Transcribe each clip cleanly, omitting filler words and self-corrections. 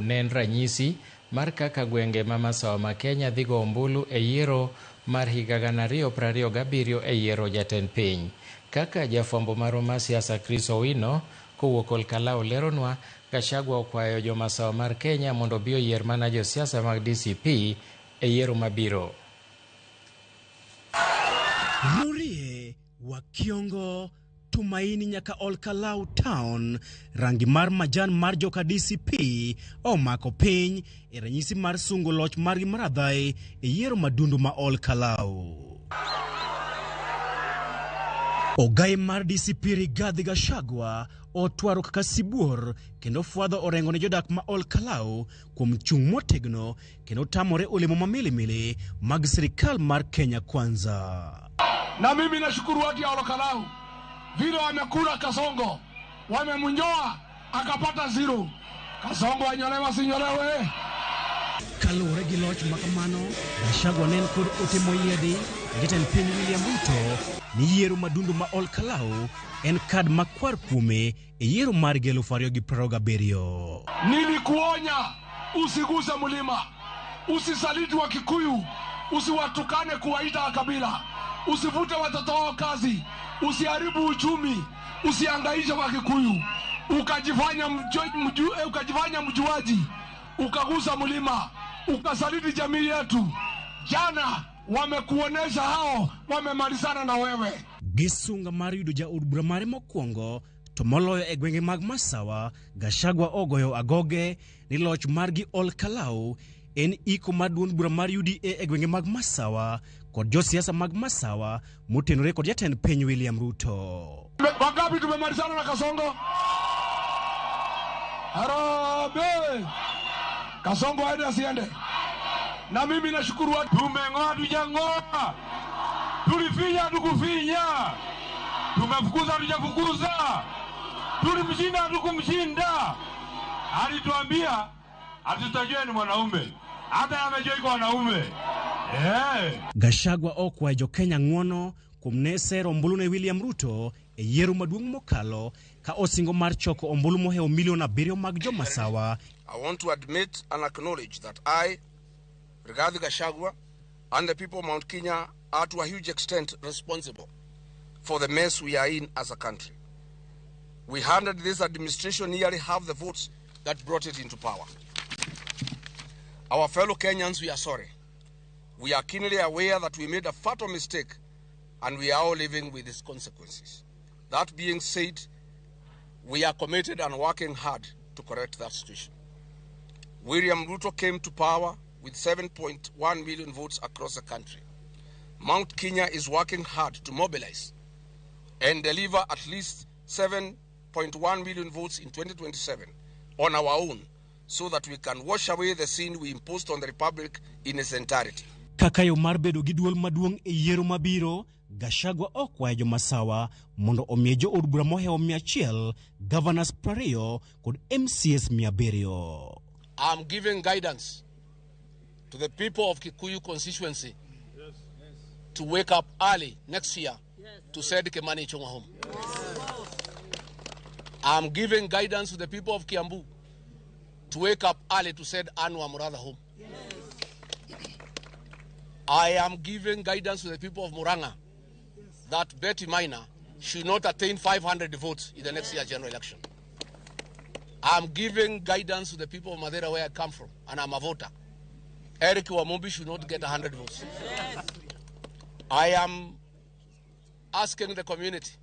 nen ranyisi mar kaka gwenge ma masawa ma Kenya dhigo ombulu e yiero mar higa 2027 e yiero jatend piny. Kaka jafwambo marwa siasa Chris Owino kowuok Olkalau leronwa, Gachagua okwayo jo masawa mar Kenya mondo bi oyier mana josiasa mag DCP e yiero mabiro. Nurie Wakiongo Tumaini nyaka Olkalau Town, rangi mar majan mar joka DCP omako piny e ranyisi mar sungo loch margi maradhai e yiero madundu ma Olkalau. Ogai mar DCP Rigathi Gachagua otwaro kaka sibuor kendo fwadho orengo ne jodak ma Olkalau kuom chung' motegno kendo tamore olemo mamilimili mag sirikal mar Kenya Kwanza. Na mimi nashukuru watu ya Olkalau vile wamekula Kasongo, wamemunyoa akapata 0. Kasongo anyolewa sinyolewe. Kalure gi loch makamano, Gachagua nen kod ote moyiedhi jatend piny William Ruto ni yiero madundu ma Olkalau en kad makwar kuome e yiero mar 2027. Nilikuonya usiguse mlima, usisaliti wa Kikuyu, usiwatukane kuwaita kabila, usivute watoto wao kazi, usiharibu uchumi, usihangaishe wa Kikuyu, ukajifanya mjuaji, ukagusa mlima, ukasaliti jamii yetu. Jana wamekuonesha hao wamemalizana na wewe. Gisunga mar yudo jaod bura mare mokwongo to moloyo e gwenge mag masawa, Gachagua ogoyo agoge ni loch margi Olkalau en iko mar duond bura mar UDA e gwenge mag masawa kod josiasa mag masawa motenore kod jatend piny William Ruto. Wangapi tumemalizana na Kasongo? Harambee! Kasongo aende asiende. Na mimi nashukuru watu tumeng'oa tujang'oa. Tulifinya tukufinya. Tumefukuza tujafukuza. Tulimshinda tukumshinda. Alituambia atutajue ni mwanaume. Hata amejua iko wanaume. Gachagua okwayo jo Kenya ng'wono kuom ne sero ombulu ne William Ruto e yiero maduong' mokalo ka osingo mar choko ombulu moheo milion 7 mag jo masawa. I want to admit and acknowledge that I, Rigathi Gachagua, and the people of Mount Kenya are to a huge extent responsible for the mess we are in as a country. We handed this administration nearly half the votes that brought it into power. Our fellow Kenyans, we are sorry. We are keenly aware that we made a fatal mistake and we are all living with its consequences. That being said, we are committed and working hard to correct that situation. William Ruto came to power with 7.1 million votes across the country. Mount Kenya is working hard to mobilize and deliver at least 7.1 million votes in 2027 on our own so that we can wash away the sin we imposed on the Republic in its entirety. Kakayo mar bedo gi duol maduong' e yiero mabiro, Gachagua okwayo jo masawa mondo omiye jo od bura moheo 100, governors 20 kod MCS 700. I'm giving guidance to the people of Kikuyu constituency to wake up early next year to send Kimani Ichung'wah home. I'm giving guidance to the people of Kiambu to wake up early to send Anne Wamuratha home. I am giving guidance to the people of Murang'a that Betty Maina should not attain 500 votes in the next year general election. I'm giving guidance to the people of Madeira, where I come from, and I'm a voter. Eric Wamumbi should not get 100 votes. I am asking the community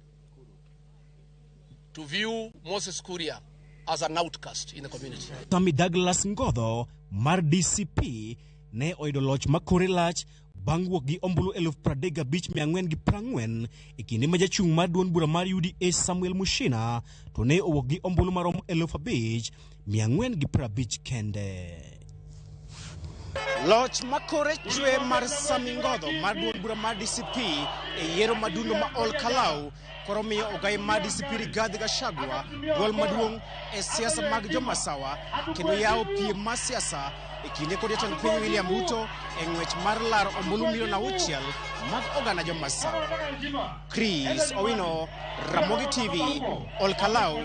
to view Moses Kuria as an outcast in the community. Tommy Douglas Ngodho mar DCP ne oyudo loch makore lach bang' wuok gi ombulu 35,440 e kinde ma jachung' mar duond bura mar UDA Samuel Mushina to ne owuok gi ombulu marom 5,450 kende. Loch makore chwe mar Sami Ngodho mar duond bura mar DCP e yiero madundu ma Olkalau koro miyo ogai mar DCP Rigathi Gachagua duol maduong' e siasa mag jo masawa kendo yawo piem mar siasa e kinde kod jatend piny William Ruto e ng'wech mar laro ombulu milion 6 mag oganda jo masawa. Chris Owino, Ramogi TV, Olkalau.